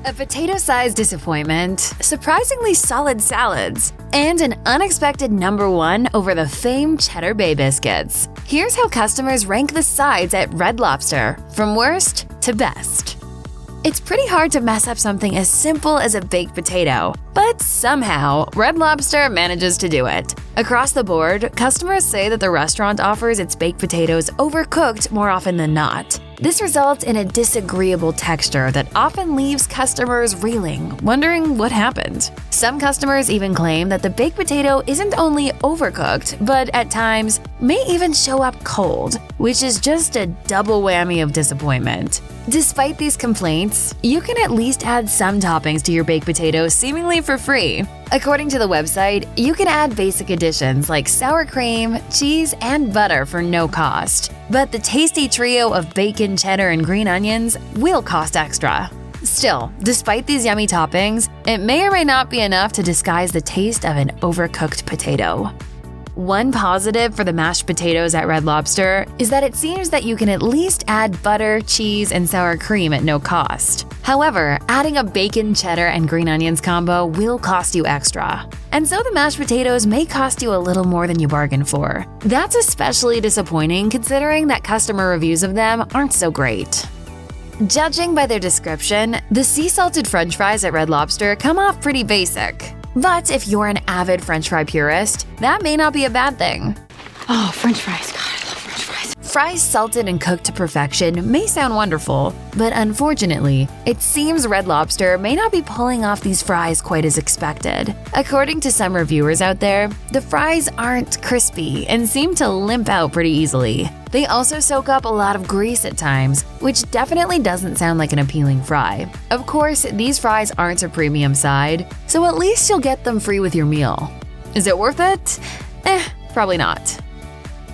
A potato-sized disappointment, surprisingly solid salads, and an unexpected #1 over the famed Cheddar Bay Biscuits. Here's how customers rank the sides at Red Lobster, from worst to best. It's pretty hard to mess up something as simple as a baked potato, but somehow Red Lobster manages to do it. Across the board, customers say that the restaurant offers its baked potatoes overcooked more often than not. This results in a disagreeable texture that often leaves customers reeling, wondering what happened. Some customers even claim that the baked potato isn't only overcooked, but at times may even show up cold, which is just a double whammy of disappointment. Despite these complaints, you can at least add some toppings to your baked potatoes seemingly for free. According to the website, you can add basic additions like sour cream, cheese, and butter for no cost. But the tasty trio of bacon, cheddar, and green onions will cost extra. Still, despite these yummy toppings, it may or may not be enough to disguise the taste of an overcooked potato. One positive for the mashed potatoes at Red Lobster is that it seems that you can at least add butter, cheese, and sour cream at no cost. However, adding a bacon, cheddar, and green onions combo will cost you extra. And so the mashed potatoes may cost you a little more than you bargained for. That's especially disappointing considering that customer reviews of them aren't so great. Judging by their description, the sea-salted french fries at Red Lobster come off pretty basic. But if you're an avid french fry purist, that may not be a bad thing. Oh, french fries. God, I love french fries. Fries salted and cooked to perfection may sound wonderful, but unfortunately, it seems Red Lobster may not be pulling off these fries quite as expected. According to some reviewers out there, the fries aren't crispy and seem to limp out pretty easily. They also soak up a lot of grease at times, which definitely doesn't sound like an appealing fry. Of course, these fries aren't a premium side, so at least you'll get them free with your meal. Is it worth it? Probably not.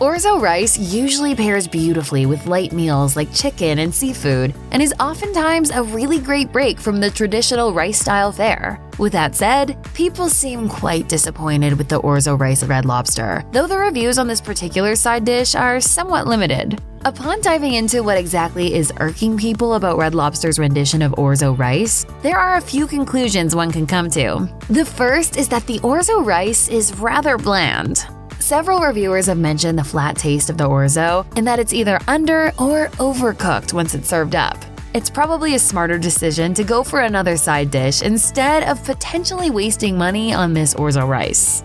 Orzo rice usually pairs beautifully with light meals like chicken and seafood, and is oftentimes a really great break from the traditional rice-style fare. With that said, people seem quite disappointed with the Orzo rice at Red Lobster, though the reviews on this particular side dish are somewhat limited. Upon diving into what exactly is irking people about Red Lobster's rendition of Orzo rice, there are a few conclusions one can come to. The first is that the Orzo rice is rather bland. Several reviewers have mentioned the flat taste of the Orzo and that it's either under or overcooked once it's served up. It's probably a smarter decision to go for another side dish instead of potentially wasting money on this Orzo rice.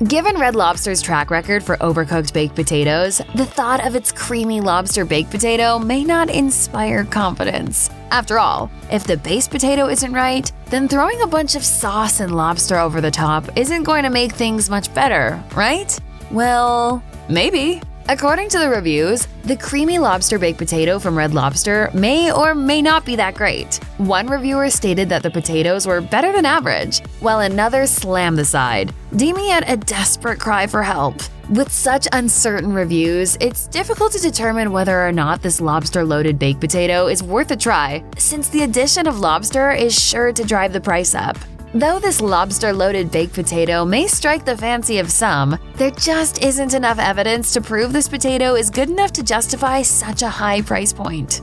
Given Red Lobster's track record for overcooked baked potatoes, the thought of its creamy lobster baked potato may not inspire confidence. After all, if the base potato isn't right, then throwing a bunch of sauce and lobster over the top isn't going to make things much better, right? Well, maybe. According to the reviews, the creamy lobster baked potato from Red Lobster may or may not be that great. One reviewer stated that the potatoes were better than average, while another slammed the side, deeming it a desperate cry for help. With such uncertain reviews, it's difficult to determine whether or not this lobster-loaded baked potato is worth a try, since the addition of lobster is sure to drive the price up. Though this lobster-loaded baked potato may strike the fancy of some, there just isn't enough evidence to prove this potato is good enough to justify such a high price point.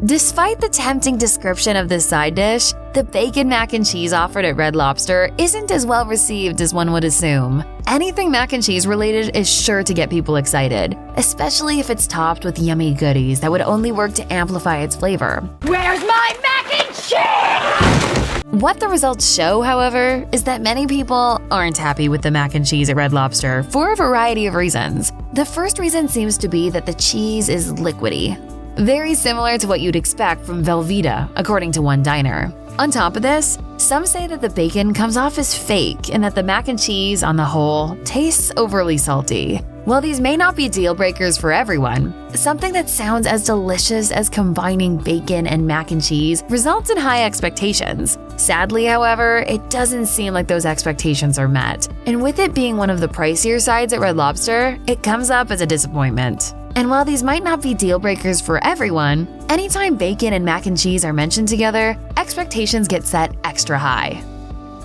Despite the tempting description of this side dish, the bacon mac and cheese offered at Red Lobster isn't as well received as one would assume. Anything mac and cheese related is sure to get people excited, especially if it's topped with yummy goodies that would only work to amplify its flavor. Where's my mac and cheese? What the results show, however, is that many people aren't happy with the mac and cheese at Red Lobster for a variety of reasons. The first reason seems to be that the cheese is liquidy, very similar to what you'd expect from Velveeta, according to one diner. On top of this, some say that the bacon comes off as fake and that the mac and cheese, on the whole, tastes overly salty. While these may not be deal breakers for everyone, something that sounds as delicious as combining bacon and mac and cheese results in high expectations. Sadly, however, it doesn't seem like those expectations are met. And with it being one of the pricier sides at Red Lobster, it comes up as a disappointment. And while these might not be deal breakers for everyone, anytime bacon and mac and cheese are mentioned together, expectations get set extra high.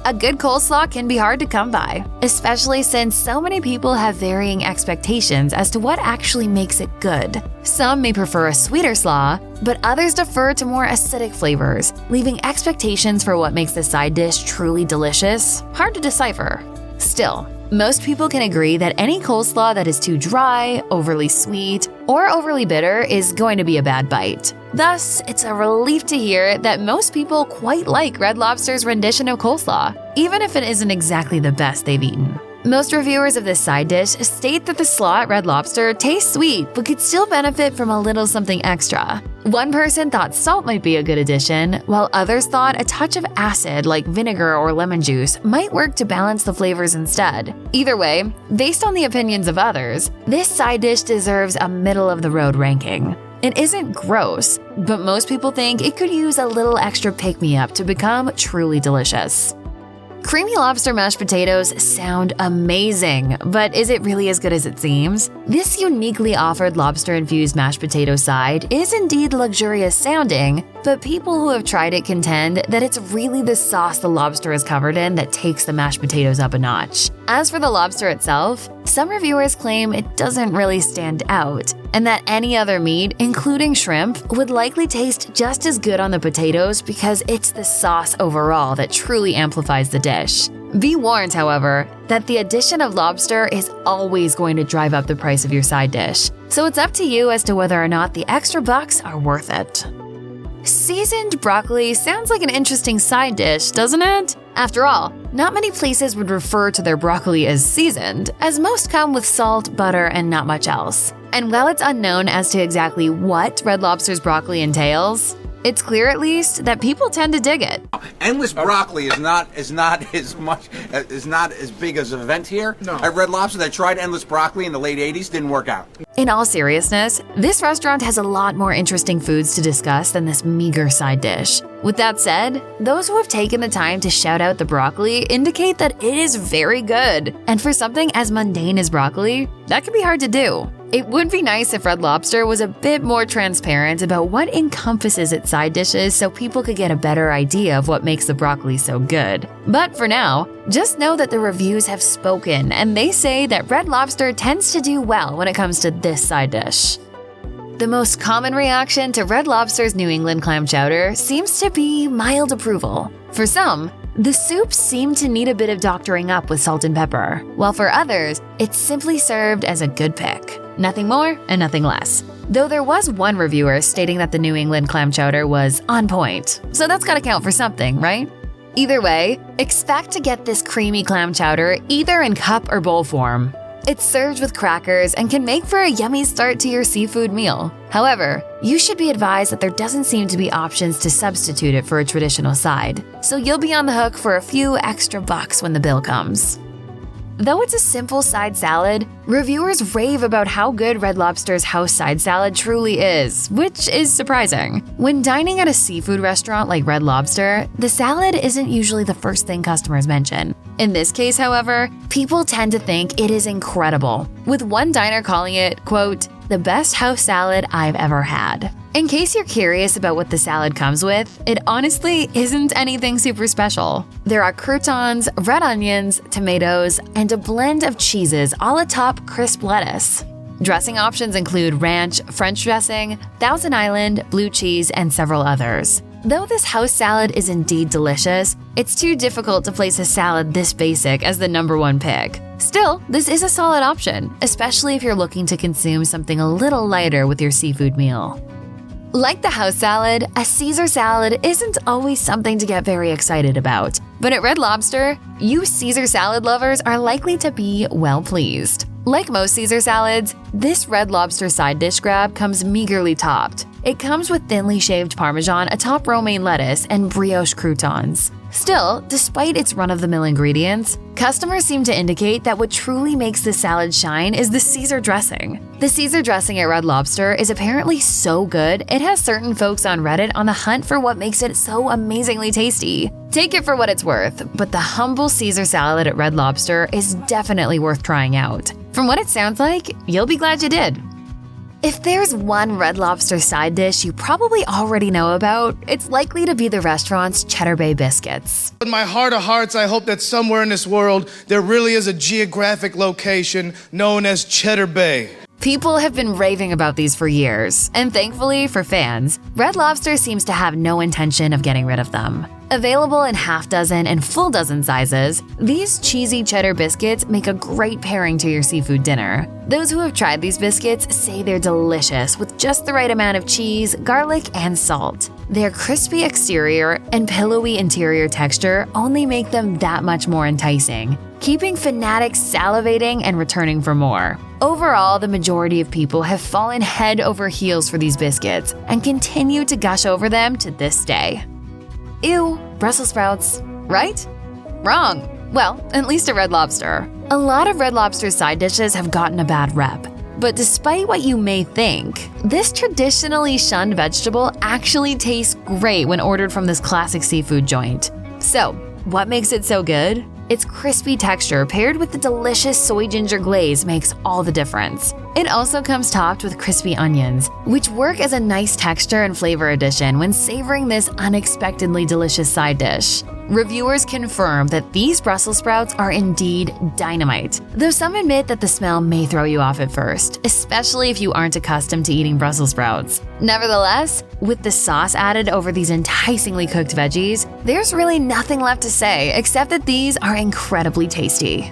A good coleslaw can be hard to come by, especially since so many people have varying expectations as to what actually makes it good. Some may prefer a sweeter slaw, but others defer to more acidic flavors, leaving expectations for what makes the side dish truly delicious hard to decipher. Still, most people can agree that any coleslaw that is too dry, overly sweet, or overly bitter is going to be a bad bite. Thus, it's a relief to hear that most people quite like Red Lobster's rendition of coleslaw, even if it isn't exactly the best they've eaten. Most reviewers of this side dish state that the slaw at Red Lobster tastes sweet but could still benefit from a little something extra. One person thought salt might be a good addition, while others thought a touch of acid like vinegar or lemon juice might work to balance the flavors instead. Either way, based on the opinions of others, this side dish deserves a middle-of-the-road ranking. It isn't gross, but most people think it could use a little extra pick-me-up to become truly delicious. Creamy lobster mashed potatoes sound amazing, but is it really as good as it seems? This uniquely offered lobster-infused mashed potato side is indeed luxurious sounding, but people who have tried it contend that it's really the sauce the lobster is covered in that takes the mashed potatoes up a notch. As for the lobster itself, some reviewers claim it doesn't really stand out, and that any other meat, including shrimp, would likely taste just as good on the potatoes because it's the sauce overall that truly amplifies the dish. Be warned, however, that the addition of lobster is always going to drive up the price of your side dish, so it's up to you as to whether or not the extra bucks are worth it. Seasoned broccoli sounds like an interesting side dish, doesn't it? After all, not many places would refer to their broccoli as seasoned, as most come with salt, butter, and not much else. And while it's unknown as to exactly what Red Lobster's broccoli entails, it's clear at least that people tend to dig it. Endless broccoli is not as big as an event here. No. At Red Lobster, they tried endless broccoli in the late 80s, didn't work out. In all seriousness, this restaurant has a lot more interesting foods to discuss than this meager side dish. With that said, those who have taken the time to shout out the broccoli indicate that it is very good. And for something as mundane as broccoli, that can be hard to do. It would be nice if Red Lobster was a bit more transparent about what encompasses its side dishes so people could get a better idea of what makes the broccoli so good. But for now, just know that the reviews have spoken and they say that Red Lobster tends to do well when it comes to this side dish. The most common reaction to Red Lobster's New England clam chowder seems to be mild approval. For some, the soups seem to need a bit of doctoring up with salt and pepper, while for others, it's simply served as a good pick. Nothing more and nothing less. Though there was one reviewer stating that the New England clam chowder was on point, so that's gotta count for something, right? Either way, expect to get this creamy clam chowder either in cup or bowl form. It's served with crackers and can make for a yummy start to your seafood meal. However, you should be advised that there doesn't seem to be options to substitute it for a traditional side, so you'll be on the hook for a few extra bucks when the bill comes. Though it's a simple side salad, reviewers rave about how good Red Lobster's house side salad truly is, which is surprising. When dining at a seafood restaurant like Red Lobster, the salad isn't usually the first thing customers mention. In this case, however, people tend to think it is incredible, with one diner calling it, quote, the best house salad I've ever had. In case you're curious about what the salad comes with, it honestly isn't anything super special. There are croutons, red onions, tomatoes, and a blend of cheeses all atop crisp lettuce. Dressing options include ranch, French dressing, Thousand Island, blue cheese, and several others. Though this house salad is indeed delicious, it's too difficult to place a salad this basic as the number one pick. Still, this is a solid option, especially if you're looking to consume something a little lighter with your seafood meal. Like the house salad, a Caesar salad isn't always something to get very excited about. But at Red Lobster, you Caesar salad lovers are likely to be well pleased. Like most Caesar salads, this Red Lobster side dish grab comes meagerly topped. It comes with thinly shaved Parmesan atop romaine lettuce and brioche croutons. Still, despite its run-of-the-mill ingredients, customers seem to indicate that what truly makes the salad shine is the Caesar dressing. The Caesar dressing at Red Lobster is apparently so good, it has certain folks on Reddit on the hunt for what makes it so amazingly tasty. Take it for what it's worth, but the humble Caesar salad at Red Lobster is definitely worth trying out. From what it sounds like, you'll be glad you did. If there's one Red Lobster side dish you probably already know about, it's likely to be the restaurant's Cheddar Bay Biscuits. In my heart of hearts, I hope that somewhere in this world, there really is a geographic location known as Cheddar Bay. People have been raving about these for years, and thankfully for fans, Red Lobster seems to have no intention of getting rid of them. Available in half dozen and full dozen sizes, these cheesy cheddar biscuits make a great pairing to your seafood dinner. Those who have tried these biscuits say they're delicious with just the right amount of cheese, garlic, and salt. Their crispy exterior and pillowy interior texture only make them that much more enticing, keeping fanatics salivating and returning for more. Overall, the majority of people have fallen head over heels for these biscuits and continue to gush over them to this day. Ew, Brussels sprouts, right? Wrong. Well, at least at Red Lobster. A lot of Red Lobster's side dishes have gotten a bad rep. But despite what you may think, this traditionally shunned vegetable actually tastes great when ordered from this classic seafood joint. So, what makes it so good? Its crispy texture paired with the delicious soy ginger glaze makes all the difference. It also comes topped with crispy onions, which work as a nice texture and flavor addition when savoring this unexpectedly delicious side dish. Reviewers confirm that these Brussels sprouts are indeed dynamite, though some admit that the smell may throw you off at first, especially if you aren't accustomed to eating Brussels sprouts. Nevertheless, with the sauce added over these enticingly cooked veggies, there's really nothing left to say except that these are incredibly tasty.